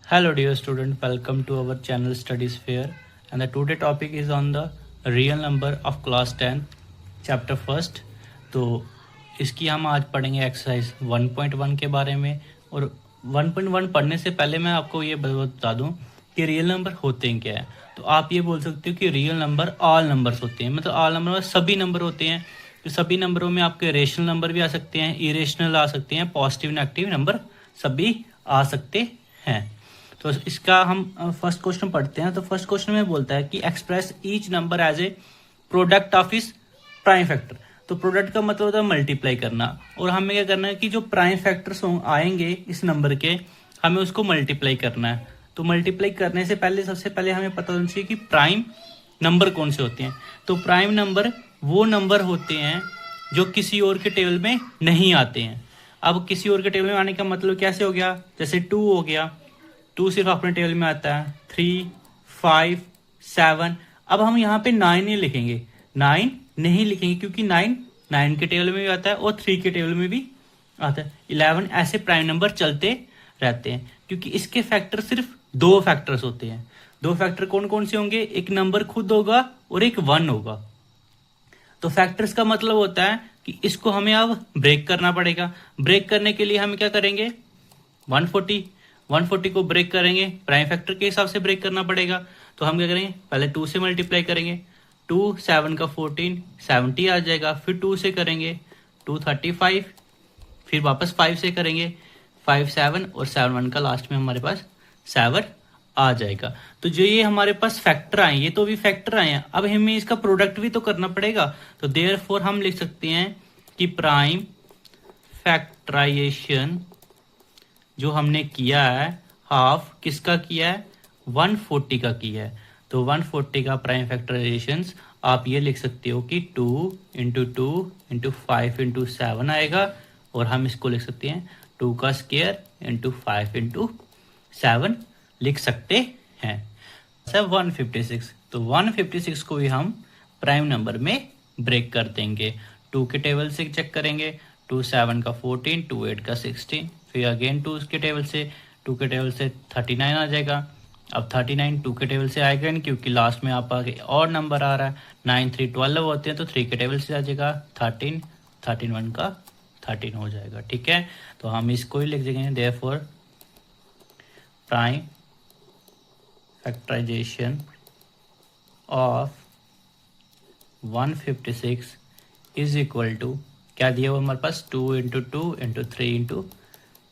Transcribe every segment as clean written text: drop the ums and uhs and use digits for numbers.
Hello dear student, welcome to our channel Studies Fair, and the today topic is on the real number of class 10 chapter first. तो इसकी हम आज पढ़ेंगे exercise 1.1 के बारे में। और 1.1 पढ़ने से पहले मैं आपको ये बता दूं कि रियल नंबर होते हैं क्या है। तो आप ये बोल सकते हो कि रियल नंबर ऑल नंबर्स होते हैं, मतलब ऑल नंबर सभी नंबर होते हैं। तो सभी नंबरों में आपके रेशनल नंबर भी आ सकते हैं, इरेशनल आ सकते हैं, पॉजिटिव नेगेटिव नंबर सभी आ सकते हैं। तो इसका हम फर्स्ट क्वेश्चन पढ़ते हैं। तो फर्स्ट क्वेश्चन में बोलता है कि express each number as a product of इस प्राइम फैक्टर। तो प्रोडक्ट का मतलब होता है मल्टीप्लाई करना, और हमें क्या करना है कि जो प्राइम फैक्टर्स आएंगे इस नंबर के, हमें उसको मल्टीप्लाई करना है। तो मल्टीप्लाई करने से पहले सबसे पहले हमें पता होना चाहिए कि प्राइम नंबर कौन से होते हैं। तो प्राइम नंबर वो नंबर होते हैं जो किसी और के टेबल में नहीं आते हैं। अब किसी और के टेबल में आने का मतलब कैसे हो गया, जैसे 2 हो गया, 2 सिर्फ अपने टेबल में आता है, 3, 5, 7। अब हम यहाँ पे 9 नहीं लिखेंगे, 9 नहीं लिखेंगे क्योंकि 9 के टेबल में भी आता है और 3 के टेबल में भी आता है। 11 ऐसे प्राइम नंबर चलते रहते हैं क्योंकि इसके फैक्टर सिर्फ 2 फैक्टर्स होते हैं। 2 फैक्टर कौन कौन से होंगे, एक नंबर खुद होगा और एक 1 होगा। तो फैक्टर्स का मतलब होता है कि इसको हमें अब ब्रेक करना पड़ेगा। ब्रेक करने के लिए हम क्या करेंगे, 140 को ब्रेक करेंगे, प्राइम फैक्टर के हिसाब से ब्रेक करना पड़ेगा। तो हम क्या करेंगे, पहले 2 से मल्टीप्लाई करेंगे, 2 7 का 14 70 आ जाएगा। फिर 2 से करेंगे 2 35, फिर वापस 5 से करेंगे 5 7 और 7 1 का लास्ट में हमारे पास 7 आ जाएगा। तो जो ये हमारे पास फैक्टर आए, ये तो भी फैक्टर आए हैं, अब हमें इसका प्रोडक्ट भी तो करना पड़ेगा। तो देयरफॉर हम लिख सकते हैं कि प्राइम फैक्टराइजेशन जो हमने किया है, हाफ किसका किया है, 140 का किया है। तो 140 का प्राइम फैक्टराइजेशन आप ये लिख सकते हो कि 2 × 2 × 5 × 7 आएगा, और हम इसको लिख सकते हैं 2 का स्क्वायर × 5 × 7 लिख सकते हैं। 156, तो 156 को भी हम प्राइम नंबर में ब्रेक कर देंगे। 2 के टेबल से चेक करेंगे, 2 7 का 14, 2 8 का 16, फिर अगेन 2 के टेबल से 39 आ जाएगा। अब 39 2 के टेबल से आएगा नहीं क्योंकि लास्ट में आप आगे और नंबर आ रहा है, 9 3 12 होते हैं, तो 3 के टेबल से आ जाएगा 13 1 का 13 हो जाएगा। ठीक है, तो हम इसको ही लिख देंगे, therefore prime factorization of 156 is equal to क्या दिया हुआ हमारे पास, 2 × 2 × 3 ×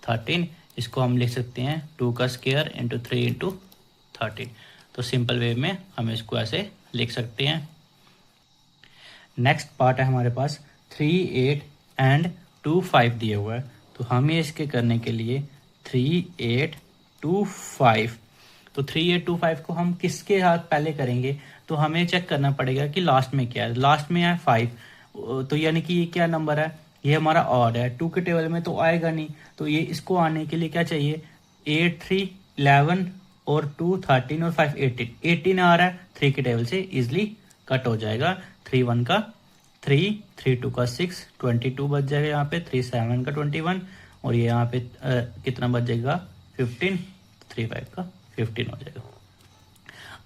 13। इसको हम लिख सकते हैं 2 का स्क्वायर × 3 × 13। तो सिंपल वे में हम इसको ऐसे लिख सकते हैं। नेक्स्ट पार्ट है हमारे पास 3 8 एंड 2 5 दिया हुआ है। तो हमें इसके करने के लिए 3 8 2 5, तो 3 8 2 5 को हम किसके साथ पहले करेंगे, तो हमें चेक करना पड़ेगा कि लास्ट में क्या है। लास्ट में है 5, तो यानी कि ये क्या नंबर है, ये हमारा ऑड है, 2 के टेबल में तो आएगा नहीं। तो ये इसको आने के लिए क्या चाहिए, 8 3 11 और 2 13 और 5 18 आ रहा है, 3 के टेबल से इजिली कट हो जाएगा। 3 1 का 3, 3 2 का 6, 22 बच जाएगा यहाँ पे, 3 7 का 21, और ये यहाँ पे कितना बच जाएगा 15, 3 5 का 15 हो जाएगा।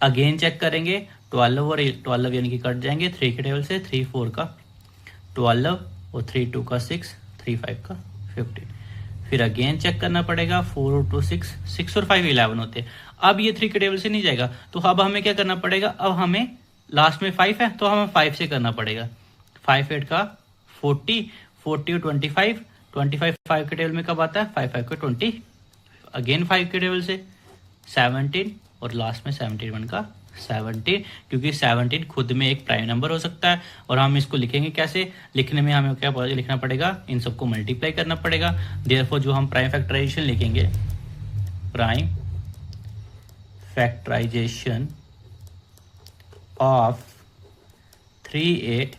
अगेन चेक करेंगे 12 और 12 यानी कि कट जाएंगे 3 के टेबल से, 3 4 का 12 और 3 2 का 6, 3 5 का 15। फिर अगेन चेक करना पड़ेगा 4 और 2 6, 6 और 5 11 होते हैं। अब ये 3 के टेबल से नहीं जाएगा, तो अब हमें क्या करना पड़ेगा, अब हमें लास्ट में 5 है तो हमें 5 से करना पड़ेगा। 5 8 का 40 और 25, 5 के टेबल में कब आता है, 5 5 का 20, अगेन 5 के टेबल से 17, और लास्ट में 17 1 का 17, क्योंकि 17 खुद में एक प्राइम नंबर हो सकता है। और हम इसको लिखेंगे कैसे, लिखने में हमें क्या लिखना पड़ेगा, इन सबको मल्टीप्लाई करना पड़ेगा। देयरफॉर जो हम प्राइम फैक्टराइजेशन लिखेंगे, prime factorization of 3 8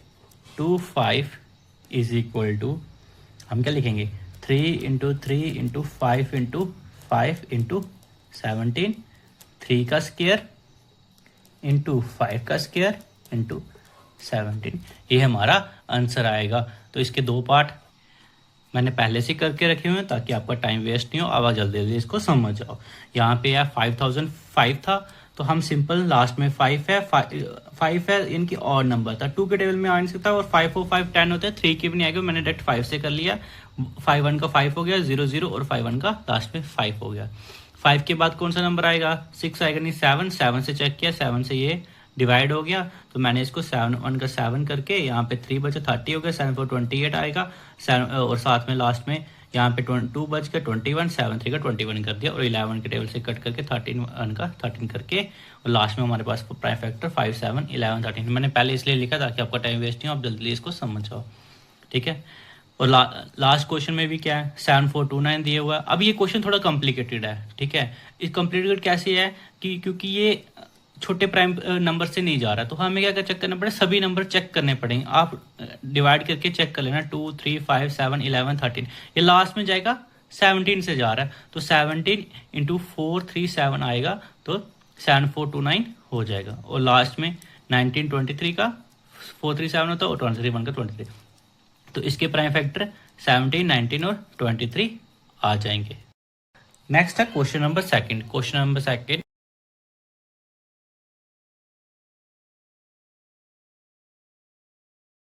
2 5 is equal to, हम क्या लिखेंगे, 3 × 3 × 5 × 5 × 17, 3 का स्क्वायर × 5 का स्क्वायर × 17, ये हमारा आंसर आएगा। तो इसके 2 पार्ट, मैंने पहले से करके रखे हुए हैं ताकि आपका टाइम वेस्ट नहीं हो, अब जल्दी जल्दी इसको समझ जाओ। यहाँ पे यार 5005 था, तो हम सिंपल लास्ट में 5 है, 5 है इनकी और नंबर था, 2 के टेबल में आ नहीं सकता, और 5 और 5 10 होते हैं, 3 की भी नहीं आएगी, मैंने डायरेक्ट 5 से कर लिया। 5 1 का 5 हो गया, 0 0 और 5 1 का लास्ट में 5 हो गया। 5 के बाद कौन सा नंबर आएगा, 6 आएगा नहीं, 7, 7 से चेक किया, 7 से ये डिवाइड हो गया, तो मैंने इसको 7 1 का 7 करके यहाँ पे 3 बचे 30 हो गया, 7 4 28 आएगा, 7 और साथ में लास्ट में यहाँ पे 2 बज के 21, 7 3 का 21 कर दिया, और 11 के टेबल से कट करके 13 1 का 13 करके, और लास्ट में हमारे पास प्राइम फैक्टर 5 7 11 13 मैंने पहले इसलिए लिखा ताकि आपका टाइम वेस्ट नहीं हो, आप जल्दी इसको समझ जाओ, ठीक है। और लास्ट क्वेश्चन में भी क्या है, 7429 दिया हुआ है। अब ये क्वेश्चन थोड़ा कॉम्प्लिकेटेड है, ठीक है। इस कॉम्प्लिकेटेड कैसे है कि क्योंकि ये छोटे प्राइम नंबर से नहीं जा रहा, तो हमें क्या चेक करना पड़ेगा, सभी नंबर चेक करने पड़ेंगे, आप डिवाइड करके चेक कर लेना, 2 3 5 7 11 13, ये लास्ट में जाएगा 17 से जा रहा है, तो 17 इंटू 437 आएगा, तो 7429 हो जाएगा, और लास्ट में 1923 का 437 होता है, और 23 1 का 23, तो इसके प्राइम फैक्टर 17 19 और 23 आ जाएंगे। नेक्स्ट है question number second. Question number second